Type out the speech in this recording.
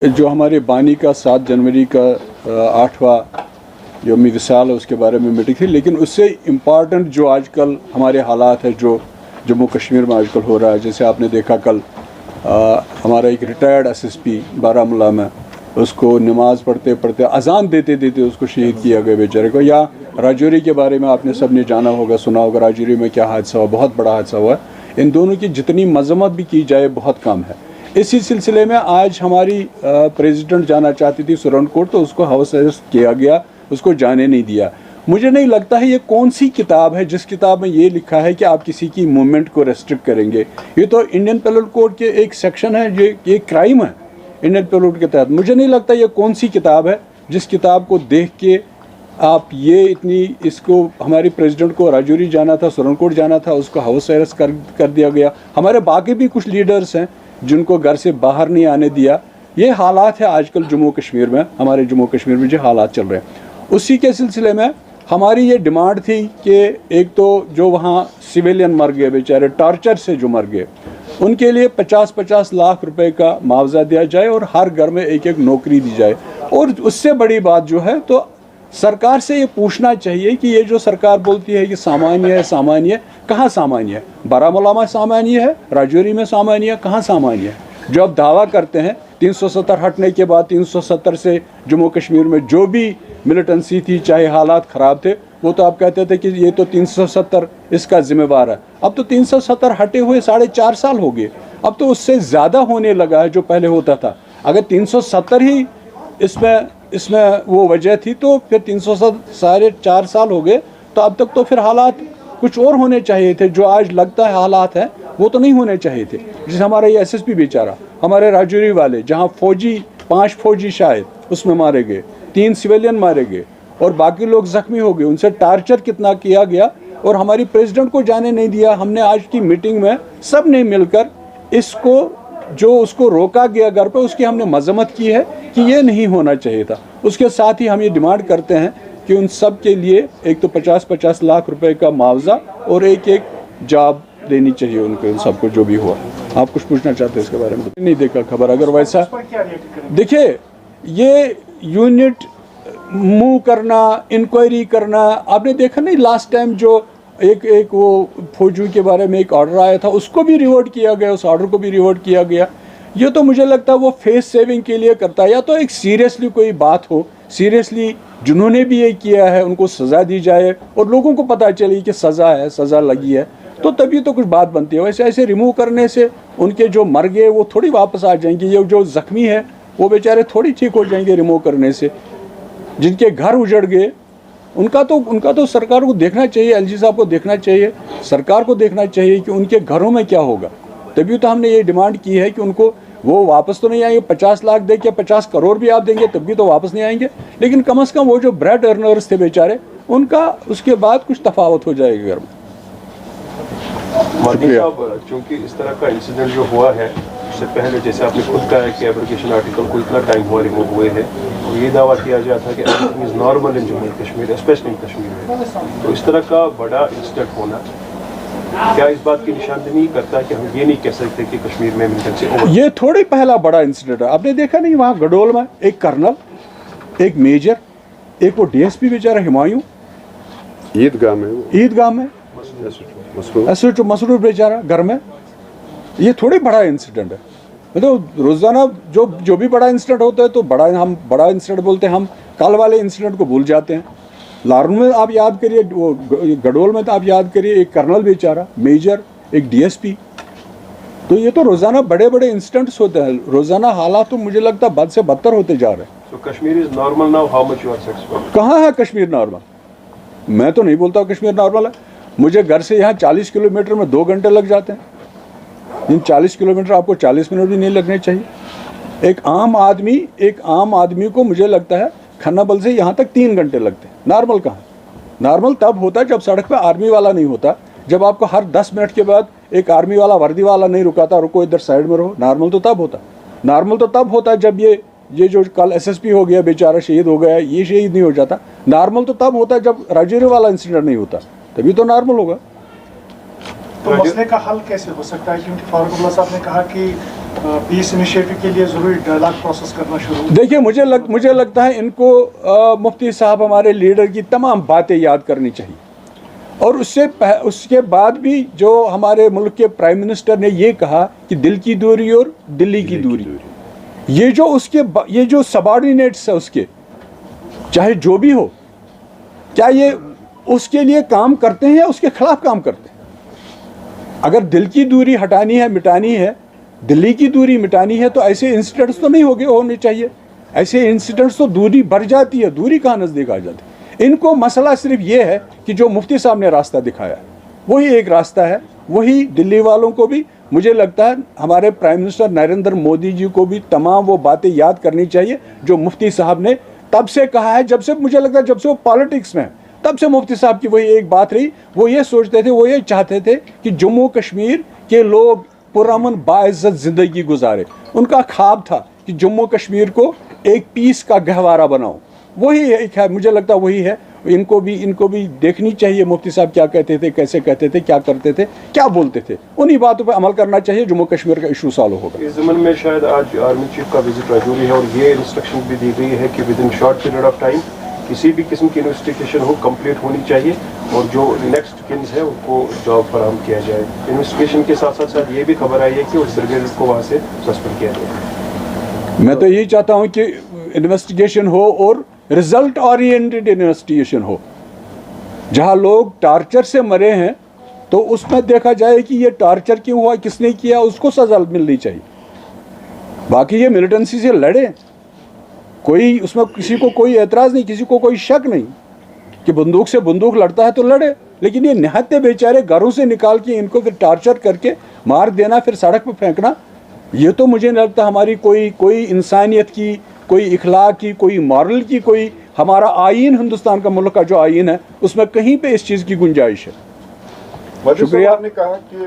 जो हमारे बानी का 7 जनवरी का 8वां यौम विसाल है उसके बारे में मीटिंग थी, लेकिन उससे इम्पॉर्टेंट जो आजकल हमारे हालात है जो जम्मू कश्मीर में आजकल हो रहा है, जैसे आपने देखा कल हमारा एक रिटायर्ड एसएसपी बारामूला में उसको नमाज़ पढ़ते पढ़ते अजान देते देते उसको शहीद किया गया बेचारे को। या राजौरी के बारे में आपने सब ने जाना होगा, सुना होगा, राजौरी में क्या हादसा हुआ, बहुत बड़ा हादसा हुआ। इन दोनों की जितनी मजम्मत भी की जाए बहुत कम है। इसी सिलसिले में आज हमारी प्रेसिडेंट जाना चाहती थी सुरनकोट, तो उसको हाउस अरेस्ट किया गया, उसको जाने नहीं दिया। मुझे नहीं लगता है ये कौन सी किताब है जिस किताब में ये लिखा है कि आप किसी की मूवमेंट को रेस्ट्रिक्ट करेंगे। ये तो इंडियन पेनल कोड के एक सेक्शन है, ये क्राइम है इंडियन पेनल कोड के तहत। मुझे नहीं लगता ये कौन सी किताब है जिस किताब को देख के आप ये इतनी इसको हमारी प्रेसिडेंट को राजौरी जाना था, सुरनकोट जाना था, उसको हाउस अरेस्ट कर दिया गया। हमारे बाकी भी कुछ लीडर्स हैं जिनको घर से बाहर नहीं आने दिया। ये हालात है आजकल जम्मू कश्मीर में, हमारे जम्मू कश्मीर में जो हालात चल रहे हैं। उसी के सिलसिले में हमारी ये डिमांड थी कि एक तो जो वहाँ सिविलियन मर गए बेचारे, टॉर्चर से जो मर गए, उनके लिए 50-50 लाख रुपए का मुआवजा दिया जाए और हर घर में एक एक नौकरी दी जाए। और उससे बड़ी बात जो है, तो सरकार से ये पूछना चाहिए कि ये जो सरकार बोलती है कि सामान्य है, सामान्य, कहाँ सामान्य है? बारामूला में सामान्य है, राजौरी में सामान्य है, कहाँ सामान्य है? जो आप दावा करते हैं 370 हटने के बाद 370 से जम्मू कश्मीर में जो भी मिलिटेंसी थी, चाहे हालात ख़राब थे, वो तो आप कहते थे कि ये तो 370 इसका जिम्मेवार है। अब तो 370 हटे हुए 4.5 साल हो गए, अब तो उससे ज़्यादा होने लगा है जो पहले होता था। अगर 370 ही इसमें वो वजह थी, तो फिर 304 साल हो गए, तो अब तक तो फिर हालात कुछ और होने चाहिए थे। जो आज लगता है हालात हैं वो तो नहीं होने चाहिए थे। जैसे हमारा ये एसएसपी बेचारा, हमारे राजौरी वाले, जहाँ 5 फौजी शायद उसमें मारे गए, 3 सिविलियन मारे गए और बाकी लोग जख्मी हो गए, उनसे टार्चर कितना किया गया और हमारी प्रेसिडेंट को जाने नहीं दिया। हमने आज की मीटिंग में सब ने मिलकर इसको जो उसको रोका गया घर पे, उसकी हमने मजम्मत की है कि ये नहीं होना चाहिए था। उसके साथ ही हम ये डिमांड करते हैं कि उन सब के लिए एक तो 50-50 लाख रुपए का मुआवजा और एक जॉब देनी चाहिए उनको, उन सबको जो भी हुआ। आप कुछ पूछना चाहते हैं इसके बारे में? नहीं देखा खबर। अगर वैसा देखिए, ये यूनिट मूव करना, इंक्वायरी करना, आपने देखा नहीं लास्ट टाइम जो एक वो फौजियों के बारे में एक ऑर्डर आया था, उसको भी रिवर्ट किया गया, उस ऑर्डर को भी रिवर्ट किया गया। ये तो मुझे लगता है वो फेस सेविंग के लिए करता है। या तो एक सीरियसली कोई बात हो, सीरियसली जिन्होंने भी ये किया है उनको सज़ा दी जाए और लोगों को पता चले कि सज़ा है, सज़ा लगी है, तो तभी तो कुछ बात बनती है। वैसे ऐसे रिमूव करने से उनके जो मर गए वो थोड़ी वापस आ जाएंगे, ये जो ज़ख्मी है वो बेचारे थोड़ी ठीक हो जाएंगे रिमूव करने से। जिनके घर उजड़ गए उनका तो सरकार को देखना चाहिए, एलजी साहब को देखना चाहिए, सरकार को देखना चाहिए कि उनके घरों में क्या होगा। तभी तो हमने ये डिमांड की है कि उनको वो वापस तो नहीं आएंगे, 50 लाख दे के 50 करोड़ भी आप देंगे तब भी तो वापस नहीं आएंगे, लेकिन कम से कम वो जो ब्रेड अर्नर्स थे बेचारे, उनका उसके बाद कुछ तफावत हो जाएगा घर में। चूँकि इस तरह का इंसिडेंट जो हुआ है, उससे पहले जैसे आपने खुद कहा है कि एब्रोगेशन आर्टिकल को इतना टाइम हुआ रिमूव हुए हैं, और ये दावा किया गया था कि everything is normal in Jammu Kashmir, specially in Kashmir में, तो इस तरह का बड़ा इंसिडेंट होना क्या इस बात की निशानदेही करता है कि हम ये नहीं कह सकते कि कश्मीर में मिलिटेंसी ओवर? ये थोड़ी पहला बड़ा इंसिडेंट है। आपने देखा नहीं वहाँ गडोल में एक कर्नल, एक मेजर, एक वो डीएसपी बेचारा हिमायूं, ईदगाह में मसरूर बेचारा घर में। ये थोड़ी बड़ा इंसिडेंट है। मतलब रोज़ाना जो भी बड़ा इंसिडेंट होता है तो हम बड़ा इंसिडेंट बोलते हैं, हम कल वाले इंसिडेंट को भूल जाते हैं। लारनू में आप याद करिए, वो गडोल में तो आप याद करिए, एक कर्नल बेचारा, मेजर, एक डीएसपी। तो ये तो रोज़ाना बड़े बड़े इंसिडेंट्स होते हैं। रोज़ाना हालात तो मुझे लगता है बद से बदतर होते जा रहे हैं। So Kashmir is normal now, how much you are satisfied? कहाँ है कश्मीर नॉर्मल? मैं तो नहीं बोलता कश्मीर नॉर्मल है। मुझे घर से यहाँ 40 किलोमीटर में 2 घंटे लग जाते हैं। इन 40 किलोमीटर आपको 40 मिनट भी नहीं लगने चाहिए। एक आम आदमी को मुझे लगता है खन्नाबल से यहाँ तक 3 घंटे लगते हैं। नॉर्मल कहाँ? नॉर्मल तब होता है जब सड़क पे आर्मी वाला नहीं होता, जब आपको हर 10 मिनट के बाद एक आर्मी वाला, वर्दी वाला नहीं रुकाता, रुको इधर साइड में रहो। नॉर्मल तो तब होता है जब ये जो कल एसएसपी हो गया बेचारा, शहीद हो गया, ये शहीद नहीं हो जाता। नॉर्मल तो तब होता है जब राजौरी वाला इंसिडेंट नहीं होता, तभी तो नॉर्मल होगा। तो मसले का हल कैसे हो सकता है? क्योंकि फारूक अब्दुल्ला साहब ने कहा कि पीस इनिशिएटिव के लिए ज़रूरी डायलॉग प्रोसेस करना शुरू? देखिए मुझे लगता है इनको मुफ्ती साहब हमारे लीडर की तमाम बातें याद करनी चाहिए, और उसके बाद भी जो हमारे मुल्क के प्राइम मिनिस्टर ने ये कहा कि दिल की दूरी और दिल्ली की दूरी, ये जो सबॉर्डिनेट्स है उसके, चाहे जो भी हो, क्या ये उसके लिए काम करते हैं या उसके खिलाफ काम करते हैं? अगर दिल की दूरी हटानी है, मिटानी है, दिल्ली की दूरी मिटानी है, तो ऐसे इंसिडेंट्स तो नहीं होने चाहिए। ऐसे इंसिडेंट्स तो दूरी बढ़ जाती है, दूरी कहाँ नज़दीक आ जाती है। इनको मसला सिर्फ ये है कि जो मुफ्ती साहब ने रास्ता दिखाया वही एक रास्ता है, वही दिल्ली वालों को भी, मुझे लगता है हमारे प्राइम मिनिस्टर नरेंद्र मोदी जी को भी तमाम वो बातें याद करनी चाहिए जो मुफ्ती साहब ने तब से कहा है, जब से मुझे लगता है जब से वो पॉलिटिक्स में, तब से मुफ्ती साहब की वही एक बात रही। वो ये सोचते थे, वो ये चाहते थे कि जम्मू कश्मीर के लोग पुरअमन बाइज्जत ज़िंदगी गुजारे। उनका ख्वाब था कि जम्मू कश्मीर को एक पीस का गहवारा बनाओ, वही एक है, मुझे लगता है वही है। इनको भी देखनी चाहिए मुफ्ती साहब क्या कहते थे, कैसे कहते थे, क्या करते थे, क्या बोलते थे, उन्हीं बातों पर अमल करना चाहिए। जम्मू कश्मीर का इशू सॉल्व होगा। इस ज़मन में शायद आज आर्मी चीफ का विजिट रजूरी है, और ये इंस्ट्रक्शन भी दी गई है कि with in short period of time किसी भी किस्म की इन्वेस्टिगेशन हो कंप्लीट होनी चाहिए, और जो नेक्स्ट किन्स है उनको जॉब फराहम किया जाए। इन्वेस्टिगेशन के साथ साथ ये भी खबर आई है कि उस ब्रिगेडियर को वहाँ से सस्पेंड किया गया। मैं तो यही चाहता हूँ कि इन्वेस्टिगेशन हो और रिजल्ट ओरिएंटेड इन्वेस्टिगेशन हो। जहाँ लोग टार्चर से मरे हैं तो उसमें देखा जाए कि ये टार्चर क्यों हुआ, किसने किया, उसको सजा मिलनी चाहिए। बाकी ये मिलिटेंसी से लड़े, कोई उसमें किसी को कोई एतराज़ नहीं, किसी को कोई शक नहीं कि बंदूक से बंदूक लड़ता है तो लड़े, लेकिन ये निहत्ते बेचारे घरों से निकाल के इनको फिर टार्चर करके मार देना, फिर सड़क पर फेंकना, ये तो मुझे नहीं लगता हमारी कोई इंसानियत की, कोई इखलाक की, कोई मॉरल की, कोई हमारा आईन, हिंदुस्तान का मुल्क का जो आईन है उसमें कहीं पे इस चीज़ की गुंजाइश है। शुक्रिया। आपने कहा कि